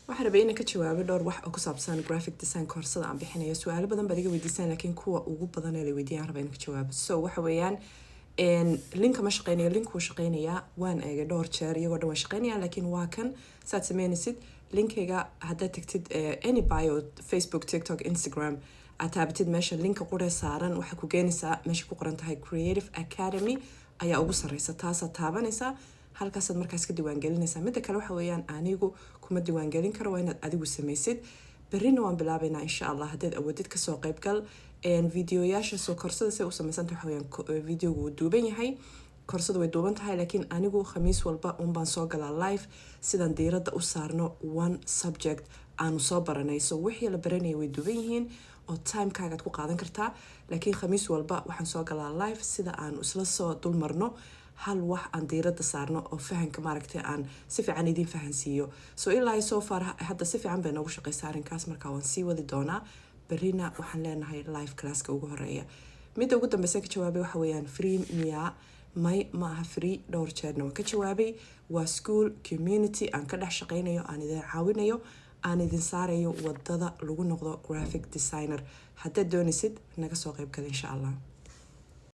waxaan rabay inaan ka jawaabo dhowr wax oo ku saabsan graphic design koorsada aan bixinayo su'aalo badan baad iga weydiisaan laakiin kuwa ugu badan ee la weydiiyaan rabay inaan ka jawaabo so waxa weeyaan linka ma shaqeynayo linkuu shaqeynayaa waan eegay dhowr jeer iyagoo dhan waan shaqeynayaan laakiin waa kan saad sameynaysid linkayga haddaad tagtid any bio Facebook TikTok Instagram aad taabatid meesha linka quree saaran waxaa ku geenaysaa meesha ku qoran tahay Creative Academy ayaa ugu sarreysa taasaad taabanaysaa halkaasaad markaas ka diiwaangelinaysaa midda kale waxa weeyaan anigu kuma diiwaangelin karo waa inaad adigu samaysid berrina waan bilaabaynaa insha allah haddaad awoodid kasoo qaybgal videoyaasha soo koorsada say u samaysanta waxa weeyaan videogu wuu duuban yahay koorsada way duuban tahay laakiin anigu khamiis walba baan soo galaa live sidaan diiradda u saarno one subject aanu soo baranay so wixii la baranayay way duuban yihiin oo timekaagaad ku qaadan kartaa laakiin khamiis walba waxaan soo galaa live sida aanu isla soo dulmarno hal wax aan diiradda saarno oo fahanka maaragtay aan si fiican idin fahansiiyo so ilaa so far hadda si fiican bay noogu shaqaysaa arrinkaas markaa waan sii wadi doonaa berrina waxaan leenahay live classka ugu horeeya midda ugu dambeysa ka jawaabay waxa weeyaan free miyaa may ma aha free dhowr jeerna waan ka jawaabay waa school community aan ka dhex shaqaynayo aan idin caawinayo aan idin saarayo wadada lagu noqdo graphic designer haddaad doonaysid naga soo qayb gala insha allah